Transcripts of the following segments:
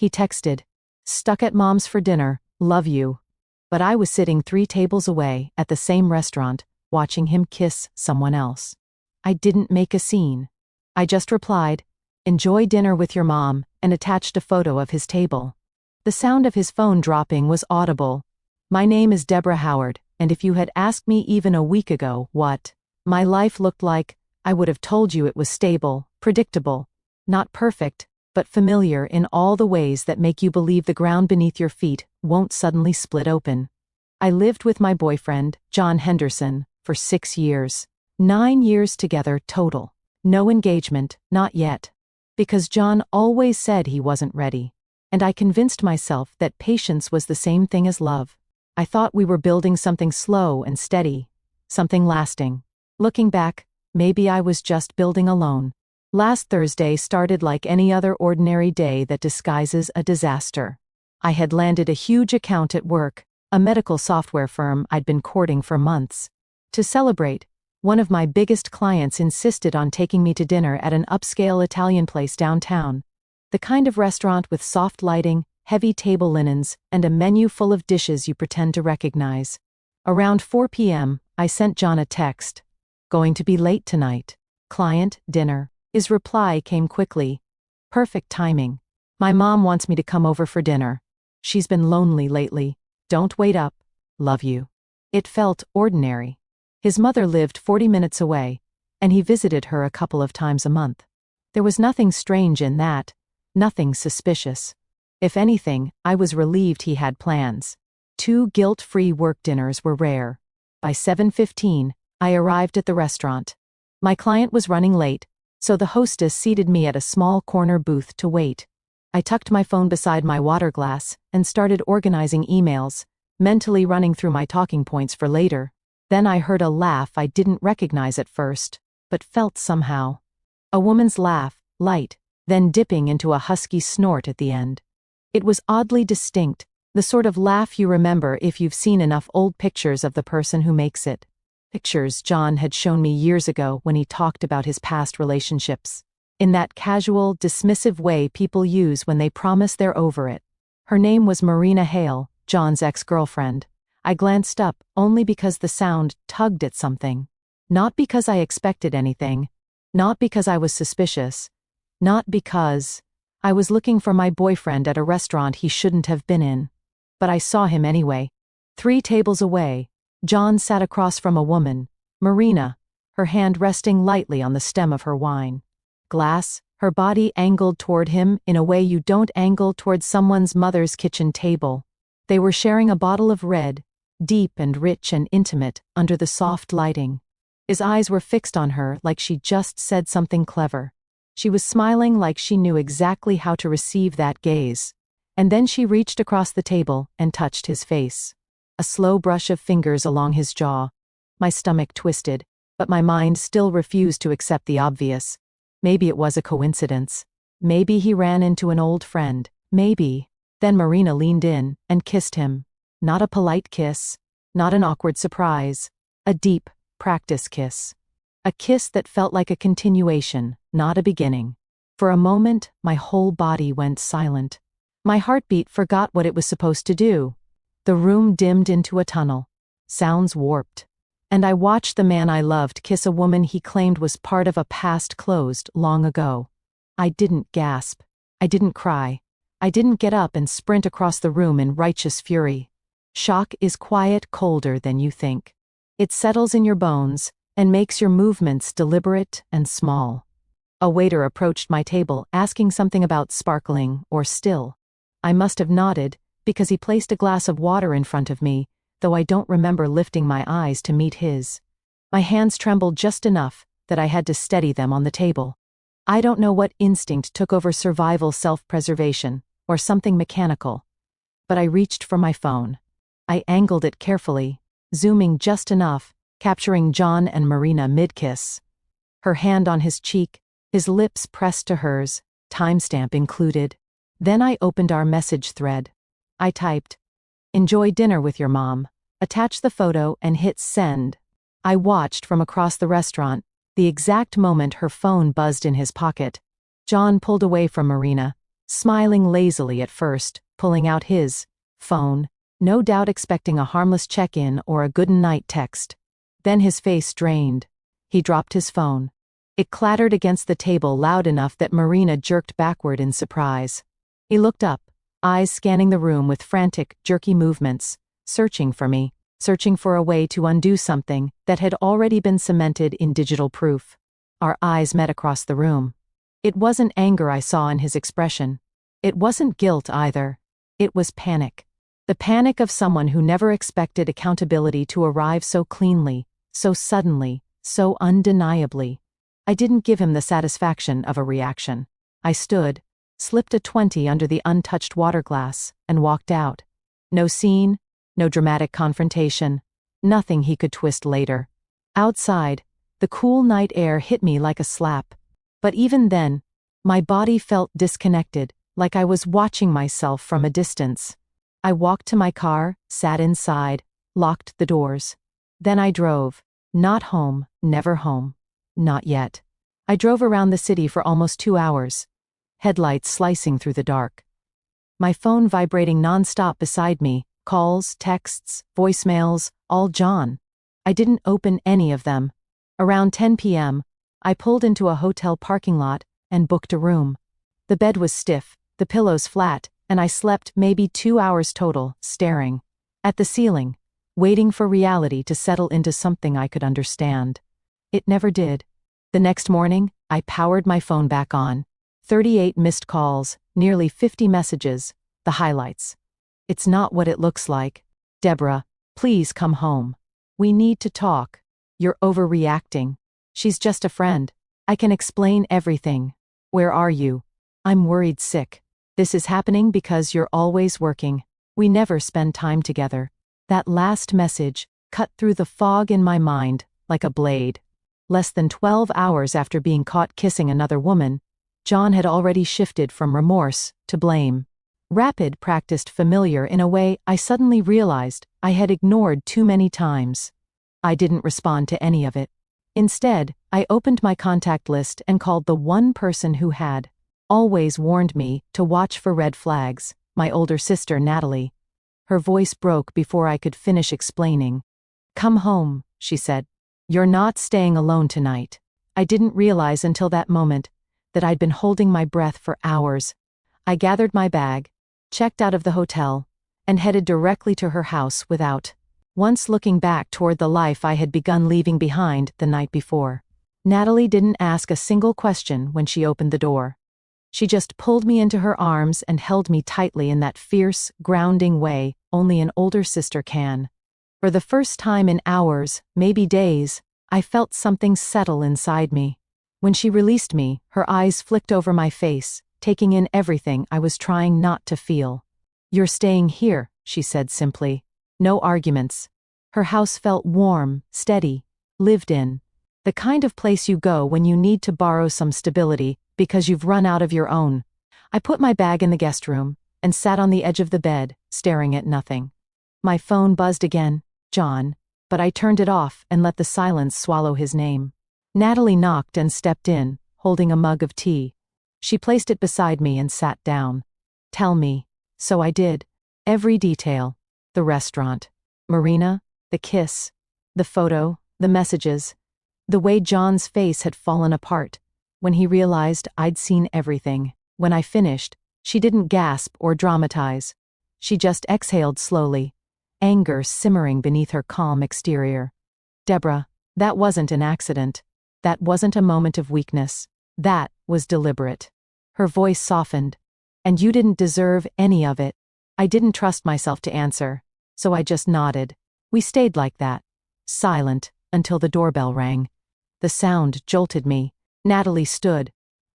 He texted, "Stuck at mom's for dinner, love you." But I was sitting 3 tables away at the same restaurant, watching him kiss someone else. I didn't make a scene. I just replied, "Enjoy dinner with your mom," and attached a photo of his table. The sound of his phone dropping was audible. My name is Deborah Howard, and if you had asked me even a week ago what my life looked like, I would have told you it was stable, predictable, not perfect, but familiar in all the ways that make you believe the ground beneath your feet won't suddenly split open. I lived with my boyfriend, John Henderson, for 6 years. 9 years together total. No engagement, not yet. Because John always said he wasn't ready. And I convinced myself that patience was the same thing as love. I thought we were building something slow and steady, something lasting. Looking back, maybe I was just building alone. Last Thursday started like any other ordinary day that disguises a disaster. I had landed a huge account at work, a medical software firm I'd been courting for months. To celebrate, one of my biggest clients insisted on taking me to dinner at an upscale Italian place downtown. The kind of restaurant with soft lighting, heavy table linens, and a menu full of dishes you pretend to recognize. Around 4 p.m., I sent John a text. "Going to be late tonight. Client, dinner." His reply came quickly. "Perfect timing. My mom wants me to come over for dinner. She's been lonely lately. Don't wait up. Love you." It felt ordinary. His mother lived 40 minutes away, and he visited her a couple of times a month. There was nothing strange in that, nothing suspicious. If anything, I was relieved he had plans. 2 guilt-free work dinners were rare. By 7:15, I arrived at the restaurant. My client was running late, so the hostess seated me at a small corner booth to wait. I tucked my phone beside my water glass and started organizing emails, mentally running through my talking points for later. Then I heard a laugh I didn't recognize at first, but felt somehow. A woman's laugh, light, then dipping into a husky snort at the end. It was oddly distinct, the sort of laugh you remember if you've seen enough old pictures of the person who makes it. Pictures John had shown me years ago when he talked about his past relationships. In that casual, dismissive way people use when they promise they're over it. Her name was Marina Hale, John's ex-girlfriend. I glanced up only because the sound tugged at something. Not because I expected anything. Not because I was suspicious. Not because I was looking for my boyfriend at a restaurant he shouldn't have been in. But I saw him anyway. 3 tables away, John sat across from a woman, Marina, her hand resting lightly on the stem of her wine glass, her body angled toward him in a way you don't angle toward someone's mother's kitchen table. They were sharing a bottle of red, deep and rich and intimate under the soft lighting. His eyes were fixed on her like she just said something clever. She was smiling like she knew exactly how to receive that gaze. And then she reached across the table and touched his face. A slow brush of fingers along his jaw. My stomach twisted, but my mind still refused to accept the obvious. Maybe it was a coincidence. Maybe he ran into an old friend. Maybe. Then Marina leaned in and kissed him. Not a polite kiss. Not an awkward surprise. A deep, practice kiss. A kiss that felt like a continuation, not a beginning. For a moment, my whole body went silent. My heartbeat forgot what it was supposed to do. The room dimmed into a tunnel. Sounds warped. And I watched the man I loved kiss a woman he claimed was part of a past closed long ago. I didn't gasp. I didn't cry. I didn't get up and sprint across the room in righteous fury. Shock is quiet, colder than you think. It settles in your bones and makes your movements deliberate and small. A waiter approached my table asking something about sparkling or still. I must have nodded, because he placed a glass of water in front of me, though I don't remember lifting my eyes to meet his. My hands trembled just enough that I had to steady them on the table. I don't know what instinct took over survival self-preservation, or something mechanical. But I reached for my phone. I angled it carefully, zooming just enough, capturing John and Marina mid-kiss. Her hand on his cheek, his lips pressed to hers, timestamp included. Then I opened our message thread. I typed, "Enjoy dinner with your mom," attached the photo and hit send. I watched from across the restaurant, the exact moment her phone buzzed in his pocket. John pulled away from Marina, smiling lazily at first, pulling out his phone, no doubt expecting a harmless check-in or a good-night text. Then his face drained. He dropped his phone. It clattered against the table loud enough that Marina jerked backward in surprise. He looked up, eyes scanning the room with frantic, jerky movements, searching for me, searching for a way to undo something that had already been cemented in digital proof. Our eyes met across the room. It wasn't anger I saw in his expression. It wasn't guilt either. It was panic. The panic of someone who never expected accountability to arrive so cleanly, so suddenly, so undeniably. I didn't give him the satisfaction of a reaction. I stood, slipped a 20 under the untouched water glass, and walked out. No scene, no dramatic confrontation, nothing he could twist later. Outside, the cool night air hit me like a slap. But even then, my body felt disconnected, like I was watching myself from a distance. I walked to my car, sat inside, locked the doors. Then I drove. Not home, never home. Not yet. I drove around the city for almost 2 hours, headlights slicing through the dark. My phone vibrating nonstop beside me, calls, texts, voicemails, all John. I didn't open any of them. Around 10 p.m., I pulled into a hotel parking lot and booked a room. The bed was stiff, the pillows flat, and I slept maybe 2 hours total, staring at the ceiling, waiting for reality to settle into something I could understand. It never did. The next morning, I powered my phone back on. 38 missed calls, nearly 50 messages, the highlights. It's not what it looks like. Deborah, please come home. We need to talk. You're overreacting. She's just a friend. I can explain everything. Where are you? I'm worried sick. This is happening because you're always working. We never spend time together. That last message cut through the fog in my mind like a blade. Less than 12 hours after being caught kissing another woman, John had already shifted from remorse to blame. Rapid practiced familiar in a way I suddenly realized I had ignored too many times. I didn't respond to any of it. Instead, I opened my contact list and called the one person who had always warned me to watch for red flags, my older sister Natalie. Her voice broke before I could finish explaining. Come home, she said. You're not staying alone tonight. I didn't realize until that moment that I'd been holding my breath for hours. I gathered my bag, checked out of the hotel, and headed directly to her house without once looking back toward the life I had begun leaving behind the night before. Natalie didn't ask a single question when she opened the door. She just pulled me into her arms and held me tightly in that fierce, grounding way only an older sister can. For the first time in hours, maybe days, I felt something settle inside me. When she released me, her eyes flicked over my face, taking in everything I was trying not to feel. You're staying here, she said simply. No arguments. Her house felt warm, steady, lived in. The kind of place you go when you need to borrow some stability because you've run out of your own. I put my bag in the guest room and sat on the edge of the bed, staring at nothing. My phone buzzed again. John, but I turned it off and let the silence swallow his name. Natalie knocked and stepped in, holding a mug of tea. She placed it beside me and sat down. Tell me. So I did. Every detail. The restaurant. Marina, the kiss, the photo, the messages. The way John's face had fallen apart when he realized I'd seen everything. When I finished, she didn't gasp or dramatize. She just exhaled slowly, anger simmering beneath her calm exterior. Deborah, that wasn't an accident. That wasn't a moment of weakness. That was deliberate. Her voice softened. And you didn't deserve any of it. I didn't trust myself to answer, so I just nodded. We stayed like that, silent, until the doorbell rang. The sound jolted me. Natalie stood.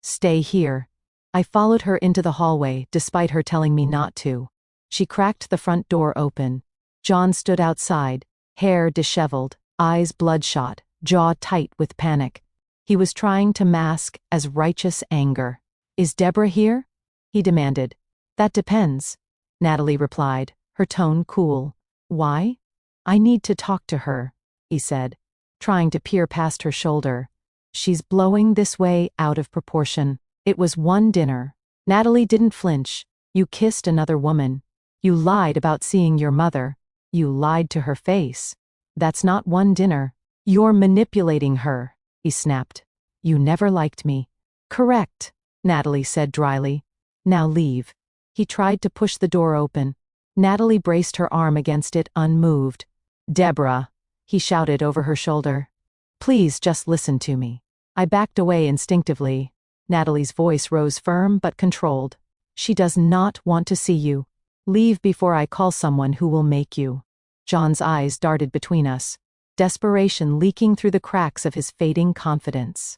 Stay here. I followed her into the hallway, despite her telling me not to. She cracked the front door open. John stood outside, hair disheveled, eyes bloodshot, jaw tight with panic. He was trying to mask as righteous anger. Is Deborah here? He demanded. That depends, Natalie replied, her tone cool. Why? I need to talk to her, he said, trying to peer past her shoulder. She's blowing this way out of proportion. It was one dinner, Natalie didn't flinch. You kissed another woman. You lied about seeing your mother. You lied to her face. That's not one dinner. You're manipulating her, he snapped. You never liked me. Correct, Natalie said dryly. Now leave. He tried to push the door open. Natalie braced her arm against it, unmoved. Deborah, he shouted over her shoulder. Please just listen to me. I backed away instinctively. Natalie's voice rose firm but controlled. She does not want to see you. Leave before I call someone who will make you. John's eyes darted between us, desperation leaking through the cracks of his fading confidence.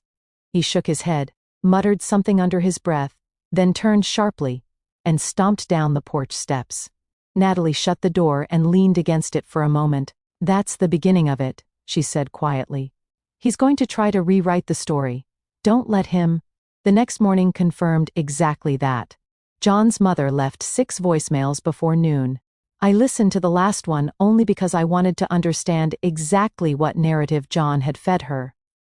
He shook his head, muttered something under his breath, then turned sharply and stomped down the porch steps. Natalie shut the door and leaned against it for a moment. That's the beginning of it, she said quietly. He's going to try to rewrite the story. Don't let him. The next morning confirmed exactly that. John's mother left 6 voicemails before noon. I listened to the last one only because I wanted to understand exactly what narrative John had fed her.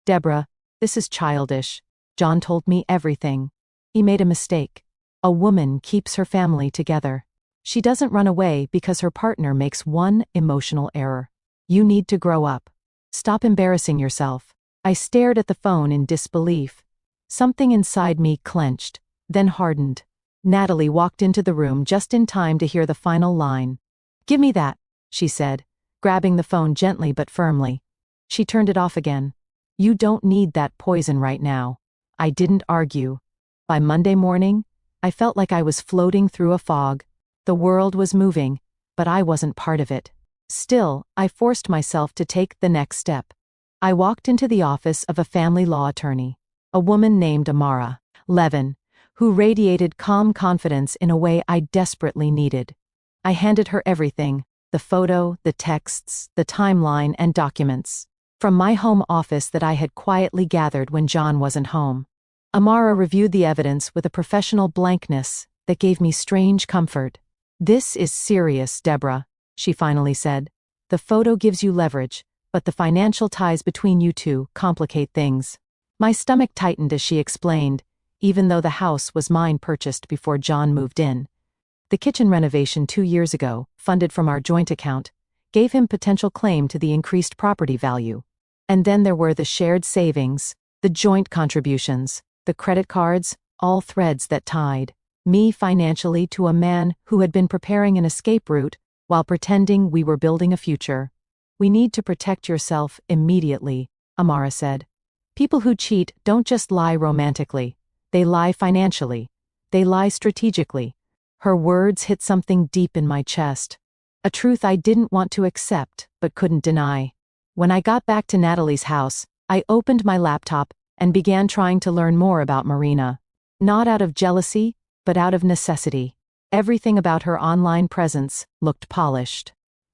Deborah, this is childish. John told me everything. He made a mistake. A woman keeps her family together. She doesn't run away because her partner makes one emotional error. You need to grow up. Stop embarrassing yourself. I stared at the phone in disbelief. Something inside me clenched, then hardened. Natalie walked into the room just in time to hear the final line. Give me that, she said, grabbing the phone gently but firmly. She turned it off again. You don't need that poison right now. I didn't argue. By Monday morning, I felt like I was floating through a fog. The world was moving, but I wasn't part of it. Still, I forced myself to take the next step. I walked into the office of a family law attorney, a woman named Amara Levin, who radiated calm confidence in a way I desperately needed. I handed her everything, the photo, the texts, the timeline, and documents, from my home office that I had quietly gathered when John wasn't home. Amara reviewed the evidence with a professional blankness that gave me strange comfort. This is serious, Deborah, she finally said. The photo gives you leverage, but the financial ties between you two complicate things. My stomach tightened as she explained, even though the house was mine purchased before John moved in. The kitchen renovation 2 years ago, funded from our joint account, gave him potential claim to the increased property value. And then there were the shared savings, the joint contributions, the credit cards, all threads that tied me financially to a man who had been preparing an escape route while pretending we were building a future. We need to protect yourself immediately, Amara said. People who cheat don't just lie romantically. They lie financially. They lie strategically. Her words hit something deep in my chest. A truth I didn't want to accept, but couldn't deny. When I got back to Natalie's house, I opened my laptop and began trying to learn more about Marina. Not out of jealousy, but out of necessity. Everything about her online presence looked polished.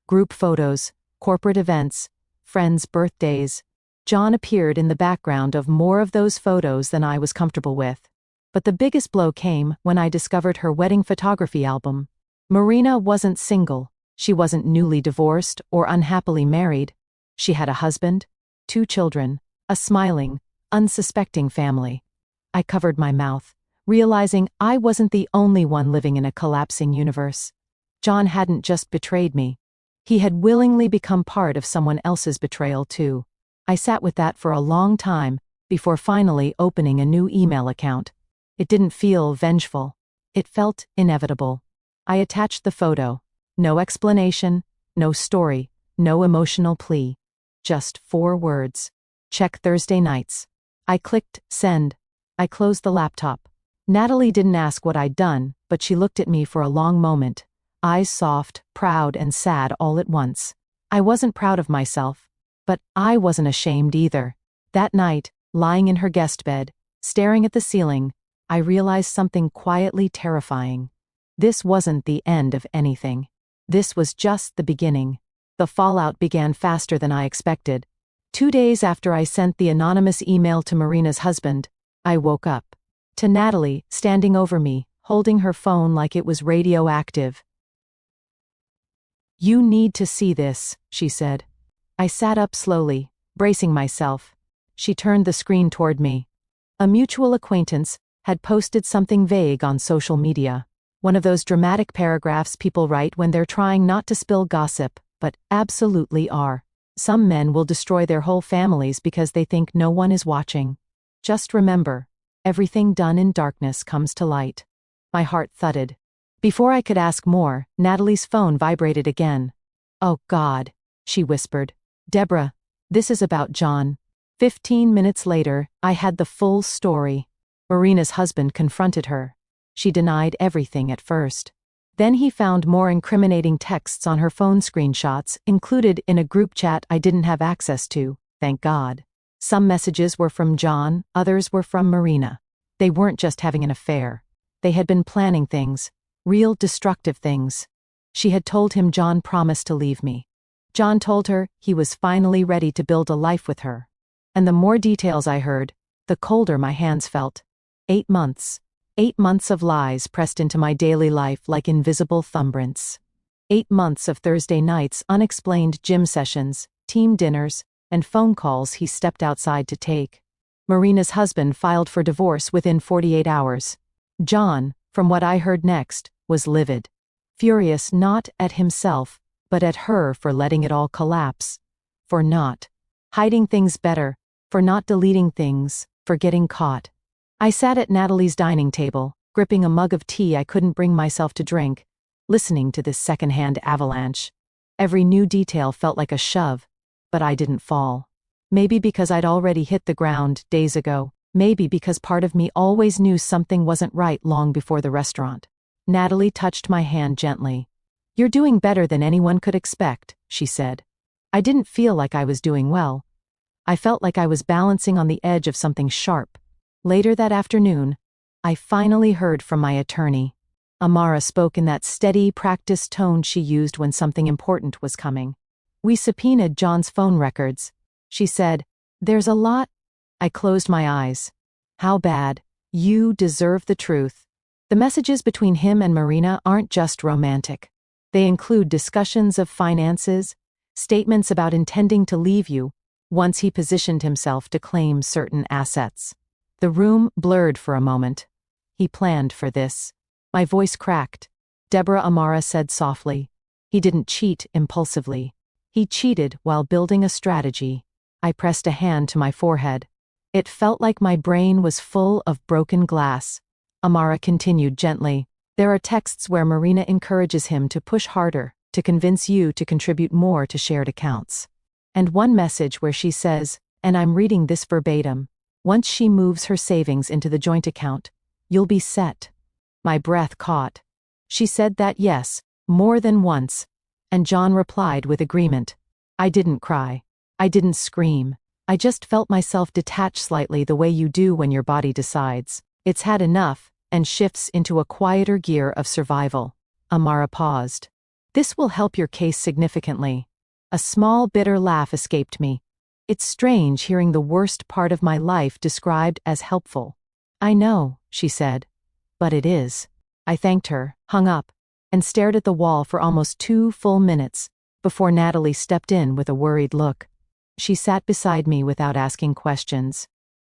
Group photos, corporate events, friends' birthdays. John appeared in the background of more of those photos than I was comfortable with. But the biggest blow came when I discovered her wedding photography album. Marina wasn't single. She wasn't newly divorced or unhappily married. She had a husband, 2 children, a smiling, unsuspecting family. I covered my mouth, realizing I wasn't the only one living in a collapsing universe. John hadn't just betrayed me. He had willingly become part of someone else's betrayal too. I sat with that for a long time before finally opening a new email account. It didn't feel vengeful. It felt inevitable. I attached the photo. No explanation, no story, no emotional plea. Just 4 words. Check Thursday nights. I clicked send. I closed the laptop. Natalie didn't ask what I'd done, but she looked at me for a long moment, eyes soft, proud, and sad all at once. I wasn't proud of myself, but I wasn't ashamed either. That night, lying in her guest bed, staring at the ceiling, I realized something quietly terrifying. This wasn't the end of anything. This was just the beginning. The fallout began faster than I expected. 2 days after I sent the anonymous email to Marina's husband, I woke up to Natalie standing over me, holding her phone like it was radioactive. You need to see this, she said. I sat up slowly, bracing myself. She turned the screen toward me. A mutual acquaintance had posted something vague on social media. One of those dramatic paragraphs people write when they're trying not to spill gossip, but absolutely are. Some men will destroy their whole families because they think no one is watching. Just remember, everything done in darkness comes to light. My heart thudded. Before I could ask more, Natalie's phone vibrated again. "Oh God," she whispered. "Deborah, this is about John." 15 minutes later, I had the full story. Marina's husband confronted her. She denied everything at first. Then he found more incriminating texts on her phone screenshots, included in a group chat I didn't have access to, thank God. Some messages were from John, others were from Marina. They weren't just having an affair. They had been planning things, real destructive things. She had told him John promised to leave me. John told her he was finally ready to build a life with her. And the more details I heard, the colder my hands felt. 8 months. 8 months of lies pressed into my daily life like invisible thumbprints. 8 months of Thursday nights, unexplained gym sessions, team dinners, and phone calls he stepped outside to take. Marina's husband filed for divorce within 48 hours. John, from what I heard next, was livid. Furious not at himself, but at her for letting it all collapse. For not hiding things better, for not deleting things, for getting caught. I sat at Natalie's dining table, gripping a mug of tea I couldn't bring myself to drink, listening to this secondhand avalanche. Every new detail felt like a shove, but I didn't fall. Maybe because I'd already hit the ground days ago, maybe because part of me always knew something wasn't right long before the restaurant. Natalie touched my hand gently. "You're doing better than anyone could expect," she said. I didn't feel like I was doing well. I felt like I was balancing on the edge of something sharp. Later that afternoon, I finally heard from my attorney. Amara spoke in that steady, practiced tone she used when something important was coming. "We subpoenaed John's phone records." She said, "There's a lot." I closed my eyes. "How bad? You deserve the truth." The messages between him and Marina aren't just romantic. They include discussions of finances, statements about intending to leave you, once he positioned himself to claim certain assets. The room blurred for a moment. "He planned for this." My voice cracked. "Deborah," Amara said softly. "He didn't cheat impulsively. He cheated while building a strategy." I pressed a hand to my forehead. It felt like my brain was full of broken glass. Amara continued gently. "There are texts where Marina encourages him to push harder, to convince you to contribute more to shared accounts. And one message where she says, and I'm reading this verbatim, once she moves her savings into the joint account, you'll be set." My breath caught. She said that, yes, more than once, and John replied with agreement. I didn't cry. I didn't scream. I just felt myself detach slightly the way you do when your body decides it's had enough and shifts into a quieter gear of survival. Amara paused. "This will help your case significantly." A small bitter laugh escaped me. It's strange hearing the worst part of my life described as helpful. "I know," she said. "But it is." I thanked her, hung up, and stared at the wall for almost 2 full minutes before Natalie stepped in with a worried look. She sat beside me without asking questions.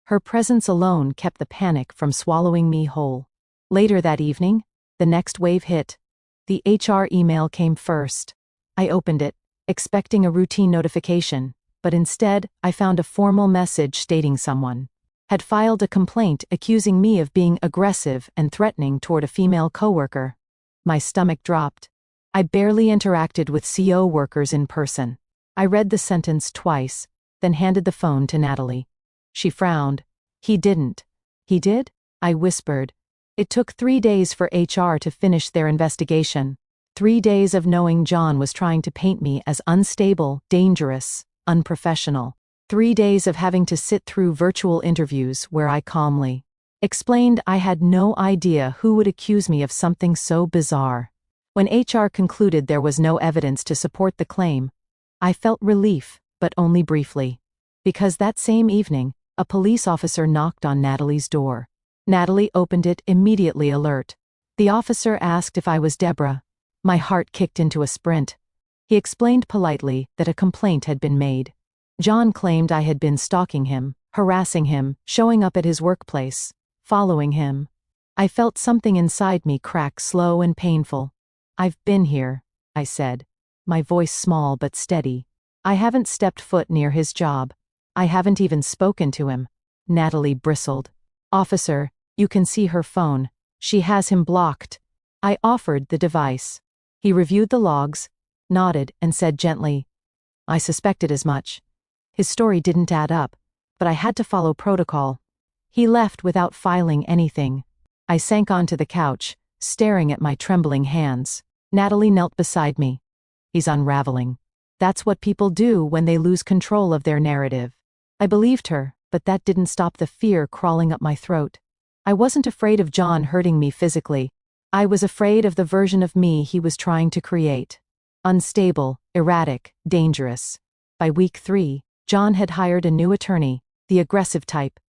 Her presence alone kept the panic from swallowing me whole. Later that evening, the next wave hit. The HR email came first. I opened it, expecting a routine notification, but instead I found a formal message stating someone had filed a complaint accusing me of being aggressive and threatening toward a female coworker. My stomach dropped. I barely interacted with CO workers in person. I read the sentence twice, then handed the phone to Natalie. She frowned. "He didn't." "He did?" I whispered. It took 3 days for HR to finish their investigation. 3 days of knowing John was trying to paint me as unstable, dangerous, unprofessional. 3 days of having to sit through virtual interviews where I calmly explained I had no idea who would accuse me of something so bizarre. When HR concluded there was no evidence to support the claim, I felt relief, but only briefly. Because that same evening, a police officer knocked on Natalie's door. Natalie opened it immediately, alert. The officer asked if I was Deborah. My heart kicked into a sprint. He explained politely that a complaint had been made. John claimed I had been stalking him, harassing him, showing up at his workplace, following him. I felt something inside me crack slow and painful. "I've been here," I said, my voice small but steady. "I haven't stepped foot near his job. I haven't even spoken to him." Natalie bristled. "Officer, you can see her phone. She has him blocked." I offered the device. He reviewed the logs, nodded, and said gently, "I suspected as much." His story didn't add up, but I had to follow protocol. He left without filing anything. I sank onto the couch, staring at my trembling hands. Natalie knelt beside me. "He's unraveling. That's what people do when they lose control of their narrative." I believed her, but that didn't stop the fear crawling up my throat. I wasn't afraid of John hurting me physically. I was afraid of the version of me he was trying to create. Unstable, erratic, dangerous. By week 3, John had hired a new attorney, the aggressive type,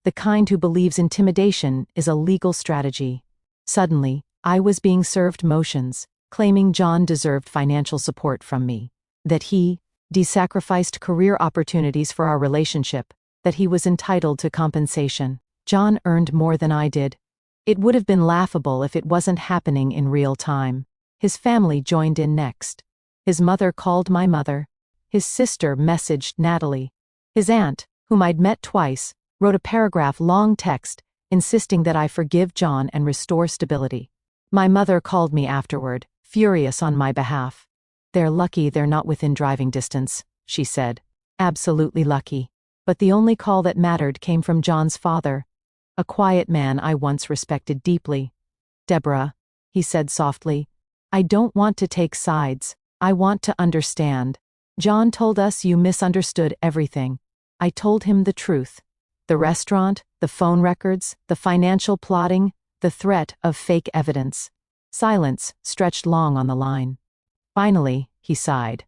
the kind who believes intimidation is a legal strategy. Suddenly, I was being served motions, claiming John deserved financial support from me, that he sacrificed career opportunities for our relationship, that he was entitled to compensation. John earned more than I did. It would have been laughable if it wasn't happening in real time. His family joined in next. His mother called my mother. His sister messaged Natalie. His aunt, whom I'd met twice, wrote a paragraph-long text insisting that I forgive John and restore stability. My mother called me afterward, furious on my behalf. "They're lucky they're not within driving distance," she said. Absolutely lucky. But the only call that mattered came from John's father, a quiet man I once respected deeply. "Deborah," he said softly, "I don't want to take sides. I want to understand. John told us you misunderstood everything." I told him the truth. The restaurant, the phone records, the financial plotting, the threat of fake evidence. Silence stretched long on the line. Finally, he sighed.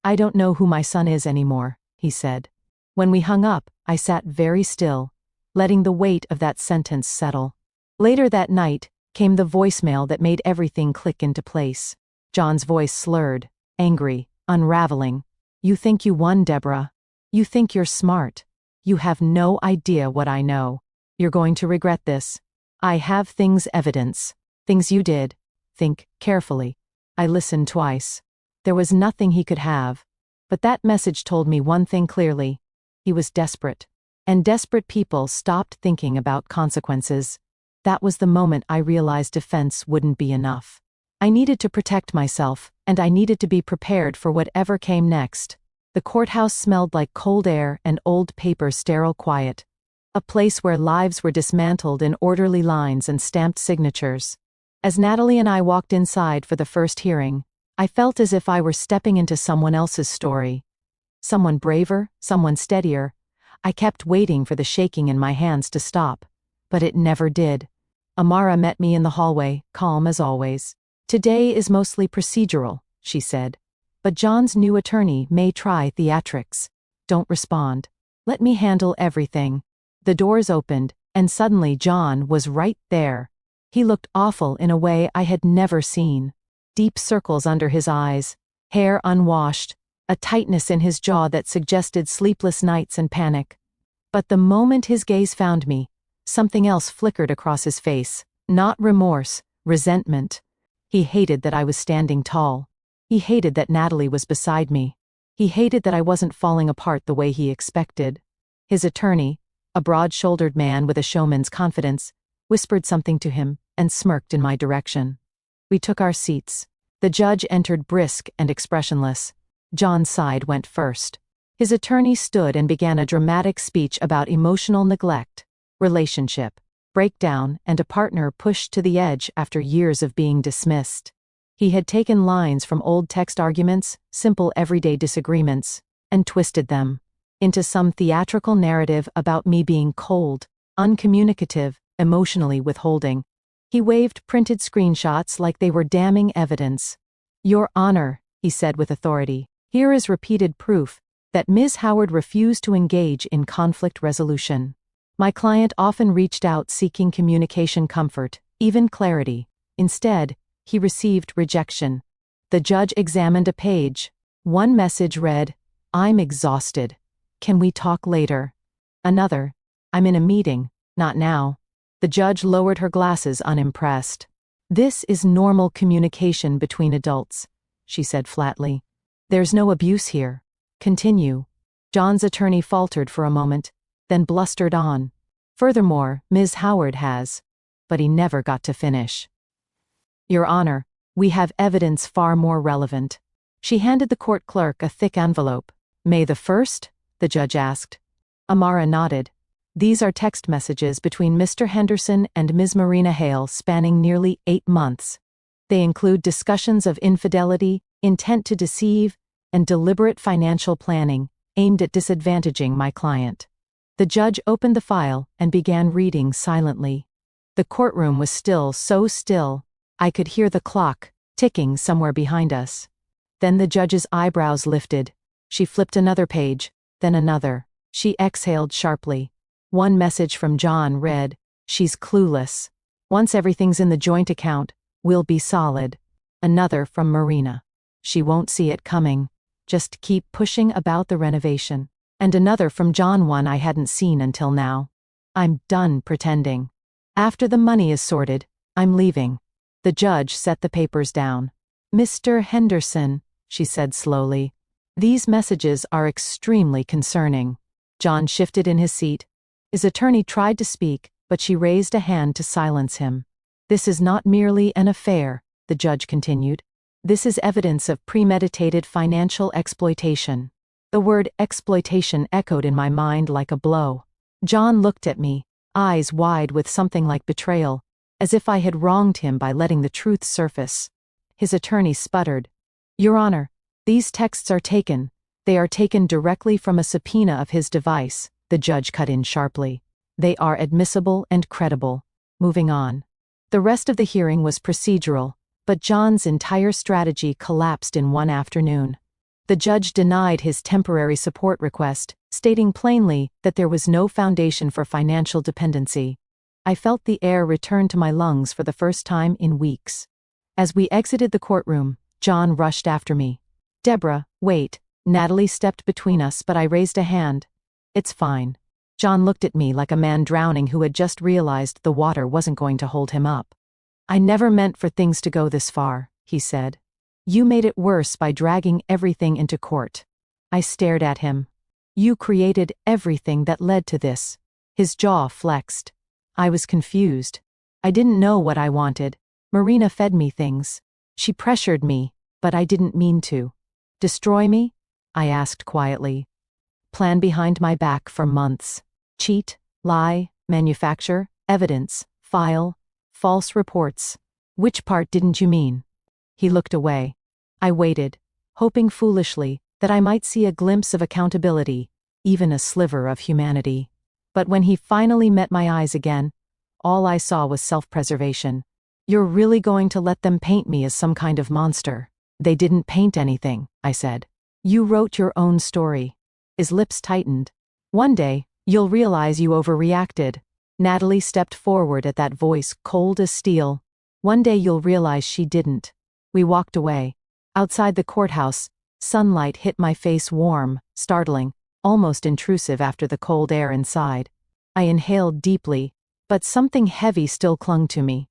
"I don't know who my son is anymore," he said. When we hung up, I sat very still, letting the weight of that sentence settle. Later that night came the voicemail that made everything click into place. John's voice slurred, angry, unraveling. "You think you won, Deborah. You think you're smart. You have no idea what I know. You're going to regret this. I have evidence. Things you did. Think carefully." I listened twice. There was nothing he could have. But that message told me one thing clearly. He was desperate. And desperate people stopped thinking about consequences. That was the moment I realized defense wouldn't be enough. I needed to protect myself, and I needed to be prepared for whatever came next. The courthouse smelled like cold air and old paper sterile quiet. A place where lives were dismantled in orderly lines and stamped signatures. As Natalie and I walked inside for the first hearing, I felt as if I were stepping into someone else's story. Someone braver, someone steadier. I kept waiting for the shaking in my hands to stop, but it never did. Amara met me in the hallway, calm as always. "Today is mostly procedural," she said. "But John's new attorney may try theatrics. Don't respond. Let me handle everything." The doors opened, and suddenly John was right there. He looked awful in a way I had never seen. Deep circles under his eyes, hair unwashed, a tightness in his jaw that suggested sleepless nights and panic. But the moment his gaze found me, something else flickered across his face. Not remorse, resentment. He hated that I was standing tall. He hated that Natalie was beside me. He hated that I wasn't falling apart the way he expected. His attorney, a broad-shouldered man with a showman's confidence, whispered something to him and smirked in my direction. We took our seats. The judge entered brisk and expressionless. John's side went first. His attorney stood and began a dramatic speech about emotional neglect, relationship, breakdown, and a partner pushed to the edge after years of being dismissed. He had taken lines from old text arguments, simple everyday disagreements, and twisted them into some theatrical narrative about me being cold, uncommunicative, emotionally withholding. He waved printed screenshots like they were damning evidence. "Your Honor," he said with authority, "here is repeated proof that Ms. Howard refused to engage in conflict resolution. My client often reached out seeking communication comfort, even clarity. Instead, he received rejection." The judge examined a page. One message read, "I'm exhausted. Can we talk later?" Another, "I'm in a meeting, not now." The judge lowered her glasses, unimpressed. "This is normal communication between adults," she said flatly. "There's no abuse here. Continue." John's attorney faltered for a moment, then blustered on. "Furthermore, Ms. Howard has..." But he never got to finish. "Your Honor, we have evidence far more relevant." She handed the court clerk a thick envelope. "May the 1st?" the judge asked. Amara nodded. "These are text messages between Mr. Henderson and Ms. Marina Hale spanning nearly 8 months. They include discussions of infidelity, intent to deceive, and deliberate financial planning aimed at disadvantaging my client." The judge opened the file and began reading silently. The courtroom was still, so still, I could hear the clock ticking somewhere behind us. Then the judge's eyebrows lifted. She flipped another page, then another. She exhaled sharply. One message from John read, "She's clueless. Once everything's in the joint account, we'll be solid." Another from Marina. "She won't see it coming. Just keep pushing about the renovation." And another from John, one I hadn't seen until now. "I'm done pretending. After the money is sorted, I'm leaving." The judge set the papers down. "Mr. Henderson," she said slowly, "these messages are extremely concerning." John shifted in his seat. His attorney tried to speak, but she raised a hand to silence him. "This is not merely an affair," the judge continued. "This is evidence of premeditated financial exploitation." The word exploitation echoed in my mind like a blow. John looked at me, eyes wide with something like betrayal, as if I had wronged him by letting the truth surface. His attorney sputtered. "Your Honor, these texts are taken. They are taken directly from a subpoena of his device," the judge cut in sharply. "They are admissible and credible." Moving on. The rest of the hearing was procedural, but John's entire strategy collapsed in one afternoon. The judge denied his temporary support request, stating plainly that there was no foundation for financial dependency. I felt the air return to my lungs for the first time in weeks. As we exited the courtroom, John rushed after me. "Deborah, wait." Natalie stepped between us, but I raised a hand. "It's fine." John looked at me like a man drowning who had just realized the water wasn't going to hold him up. "I never meant for things to go this far," he said. "You made it worse by dragging everything into court." I stared at him. "You created everything that led to this." His jaw flexed. I was confused. I didn't know what I wanted. Marina fed me things. She pressured me, but I didn't mean to. "Destroy me?" I asked quietly. "Plan behind my back for months. Cheat, lie, manufacture, evidence, file, false reports. Which part didn't you mean?" He looked away. I waited, hoping foolishly that I might see a glimpse of accountability, even a sliver of humanity. But when he finally met my eyes again, all I saw was self-preservation. "You're really going to let them paint me as some kind of monster?" "They didn't paint anything," I said. "You wrote your own story." His lips tightened. "One day, you'll realize you overreacted." Natalie stepped forward at that voice cold as steel. "One day you'll realize she didn't." We walked away. Outside the courthouse, sunlight hit my face warm, startling, almost intrusive after the cold air inside. I inhaled deeply, but something heavy still clung to me.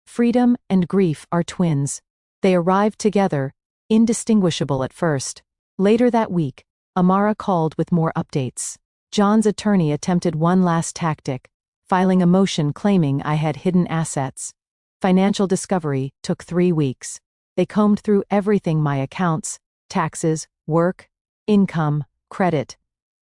Freedom and grief are twins. They arrived together, indistinguishable at first. Later that week, Amara called with more updates. John's attorney attempted one last tactic, filing a motion claiming I had hidden assets. Financial discovery took 3 weeks. They combed through everything: my accounts, taxes, work, income, credit,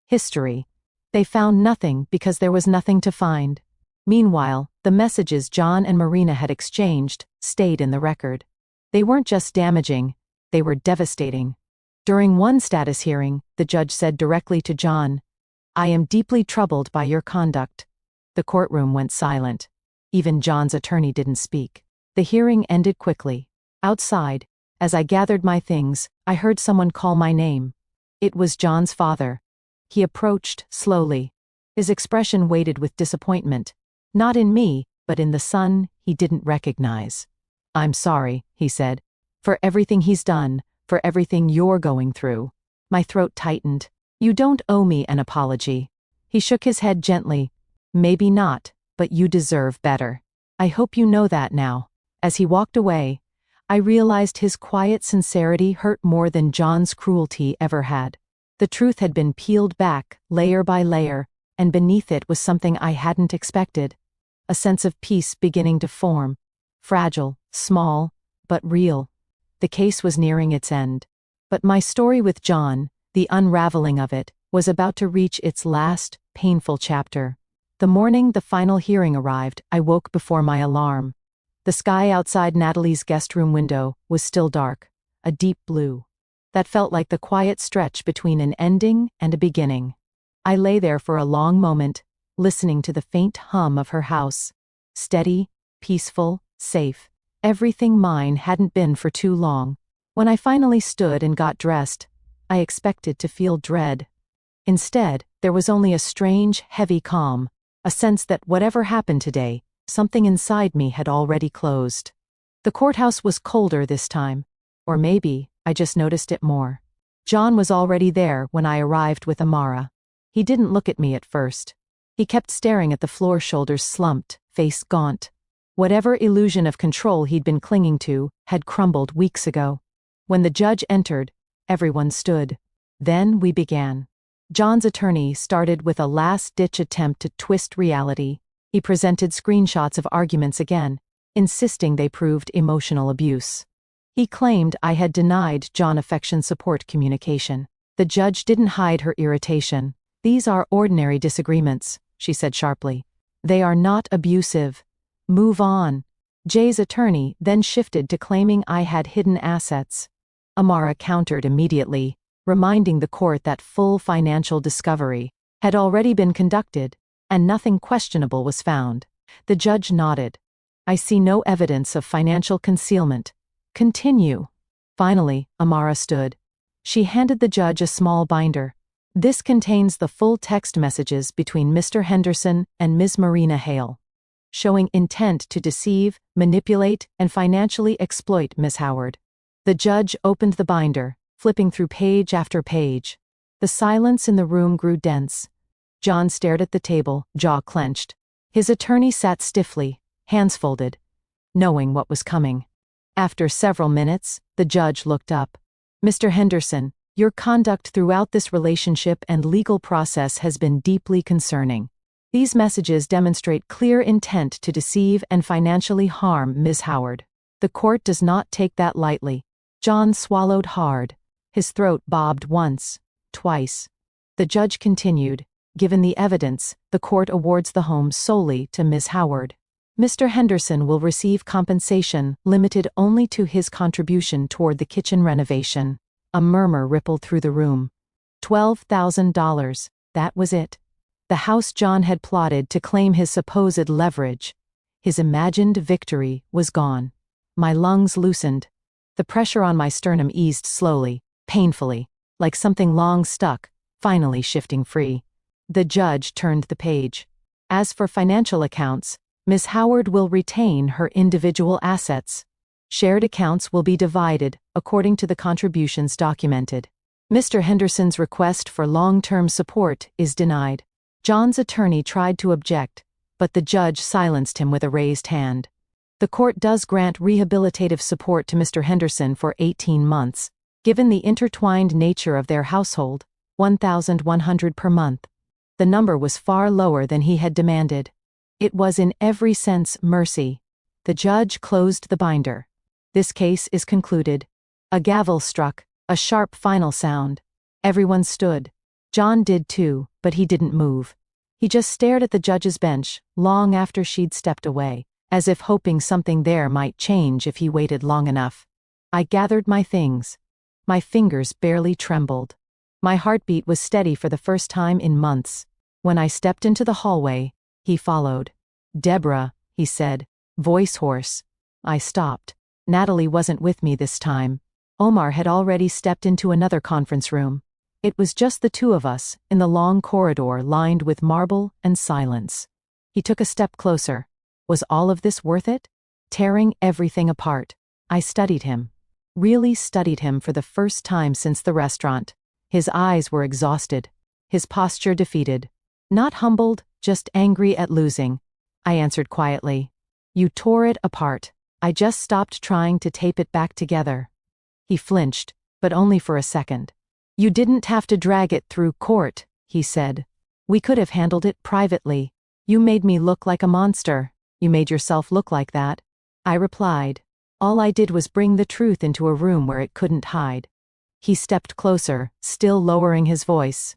history. They found nothing because there was nothing to find. Meanwhile, the messages John and Marina had exchanged stayed in the record. They weren't just damaging, they were devastating. During one status hearing, the judge said directly to John, "I am deeply troubled by your conduct." The courtroom went silent. Even John's attorney didn't speak. The hearing ended quickly. Outside, as I gathered my things, I heard someone call my name. It was John's father. He approached slowly. His expression weighted with disappointment, not in me, but in the son he didn't recognize. "I'm sorry," he said, "for everything he's done, for everything you're going through." My throat tightened. "You don't owe me an apology." He shook his head gently. "Maybe not, but you deserve better. I hope you know that now." As he walked away, I realized his quiet sincerity hurt more than John's cruelty ever had. The truth had been peeled back, layer by layer, and beneath it was something I hadn't expected. A sense of peace beginning to form. Fragile, small, but real. The case was nearing its end. But my story with John, the unraveling of it, was about to reach its last, painful chapter. The morning the final hearing arrived, I woke before my alarm. The sky outside Natalie's guest room window was still dark, a deep blue. That felt like the quiet stretch between an ending and a beginning. I lay there for a long moment, listening to the faint hum of her house. Steady, peaceful, safe. Everything mine hadn't been for too long. When I finally stood and got dressed, I expected to feel dread. Instead, there was only a strange, heavy calm, a sense that whatever happened today, something inside me had already closed. The courthouse was colder this time, or maybe I just noticed it more. John was already there when I arrived with Amara. He didn't look at me at first. He kept staring at the floor, shoulders slumped, face gaunt. Whatever illusion of control he'd been clinging to had crumbled weeks ago. When the judge entered, everyone stood. Then we began. John's attorney started with a last-ditch attempt to twist reality. He presented screenshots of arguments again, insisting they proved emotional abuse. He claimed I had denied John affection support communication. The judge didn't hide her irritation. "These are ordinary disagreements," she said sharply. "They are not abusive. Move on." Jay's attorney then shifted to claiming I had hidden assets. Amara countered immediately, reminding the court that full financial discovery had already been conducted, and nothing questionable was found. The judge nodded. "I see no evidence of financial concealment. Continue." Finally, Amara stood. She handed the judge a small binder. "This contains the full text messages between Mr. Henderson and Ms. Marina Hale, showing intent to deceive, manipulate, and financially exploit Ms. Howard." The judge opened the binder, flipping through page after page. The silence in the room grew dense. John stared at the table, jaw clenched. His attorney sat stiffly, hands folded, knowing what was coming. After several minutes, the judge looked up. "Mr. Henderson, your conduct throughout this relationship and legal process has been deeply concerning. These messages demonstrate clear intent to deceive and financially harm Ms. Howard. The court does not take that lightly." John swallowed hard. His throat bobbed once, twice. The judge continued. "Given the evidence, the court awards the home solely to Ms. Howard. Mr. Henderson will receive compensation limited only to his contribution toward the kitchen renovation." A murmur rippled through the room. $12,000. That was it. The house John had plotted to claim his supposed leverage. His imagined victory was gone. My lungs loosened. The pressure on my sternum eased slowly, painfully, like something long stuck, finally shifting free. The judge turned the page. "As for financial accounts, Ms. Howard will retain her individual assets. Shared accounts will be divided according to the contributions documented. Mr. Henderson's request for long-term support is denied." John's attorney tried to object, but the judge silenced him with a raised hand. "The court does grant rehabilitative support to Mr. Henderson for 18 months. Given the intertwined nature of their household, $1,100 per month. The number was far lower than he had demanded. It was in every sense mercy." The judge closed the binder. "This case is concluded." A gavel struck, a sharp final sound. Everyone stood. John did too, but he didn't move. He just stared at the judge's bench, long after she'd stepped away, as if hoping something there might change if he waited long enough. I gathered my things. My fingers barely trembled. My heartbeat was steady for the first time in months. When I stepped into the hallway, he followed. "Deborah," he said, voice hoarse. I stopped. Natalie wasn't with me this time. Omar had already stepped into another conference room. It was just the two of us, in the long corridor lined with marble and silence. He took a step closer. Was all of this worth it? Tearing everything apart. I studied him. Really studied him for the first time since the restaurant. His eyes were exhausted. His posture defeated. Not humbled, just angry at losing. I answered quietly. You tore it apart. I just stopped trying to tape it back together. He flinched, but only for a second. You didn't have to drag it through court, he said. We could have handled it privately. You made me look like a monster. You made yourself look like that. I replied. All I did was bring the truth into a room where it couldn't hide. He stepped closer, still lowering his voice.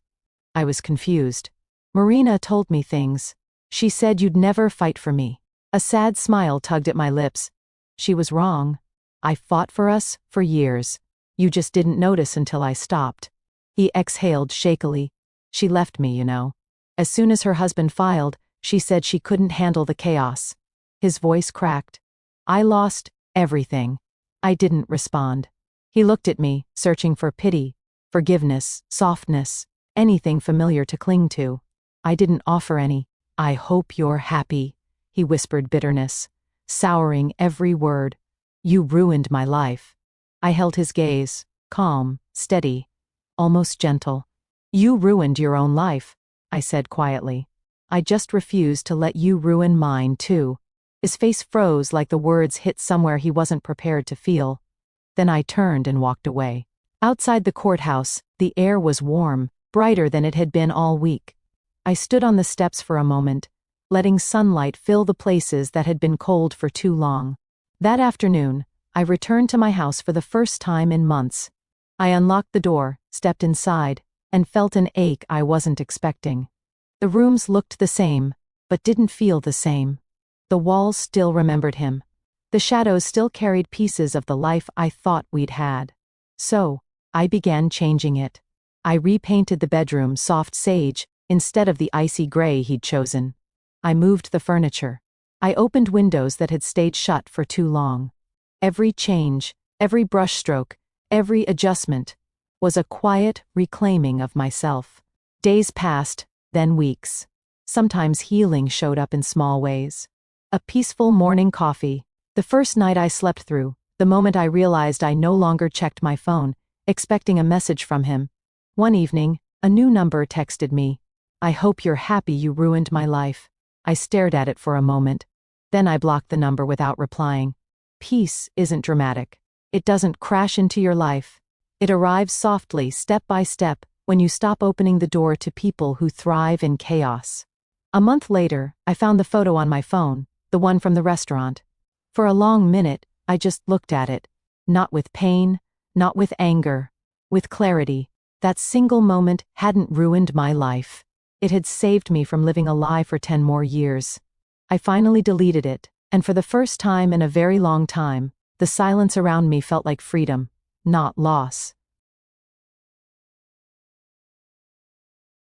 I was confused. Marina told me things. She said you'd never fight for me. A sad smile tugged at my lips. She was wrong. I fought for us for years. You just didn't notice until I stopped. He exhaled shakily. She left me, you know. As soon as her husband filed, she said she couldn't handle the chaos. His voice cracked. I lost everything. I didn't respond. He looked at me, searching for pity, forgiveness, softness, anything familiar to cling to. I didn't offer any. I hope you're happy, he whispered bitterness, souring every word. You ruined my life. I held his gaze, calm, steady, almost gentle. You ruined your own life, I said quietly. I just refused to let you ruin mine, too. His face froze like the words hit somewhere he wasn't prepared to feel. Then I turned and walked away. Outside the courthouse, the air was warm, brighter than it had been all week. I stood on the steps for a moment, letting sunlight fill the places that had been cold for too long. That afternoon, I returned to my house for the first time in months. I unlocked the door, stepped inside, and felt an ache I wasn't expecting. The rooms looked the same, but didn't feel the same. The walls still remembered him. The shadows still carried pieces of the life I thought we'd had. So, I began changing it. I repainted the bedroom soft sage instead of the icy gray he'd chosen. I moved the furniture. I opened windows that had stayed shut for too long. Every change, every brushstroke, every adjustment was a quiet reclaiming of myself. Days passed, then weeks. Sometimes healing showed up in small ways. A peaceful morning coffee, the first night I slept through, the moment I realized I no longer checked my phone, expecting a message from him. One evening, a new number texted me. I hope you're happy you ruined my life. I stared at it for a moment. Then I blocked the number without replying. Peace isn't dramatic. It doesn't crash into your life. It arrives softly, step by step, when you stop opening the door to people who thrive in chaos. A month later, I found the photo on my phone, the one from the restaurant. For a long minute, I just looked at it. Not with pain, not with anger, with clarity. That single moment hadn't ruined my life. It had saved me from living a lie for 10 more years. I finally deleted it, and for the first time in a very long time, the silence around me felt like freedom, not loss.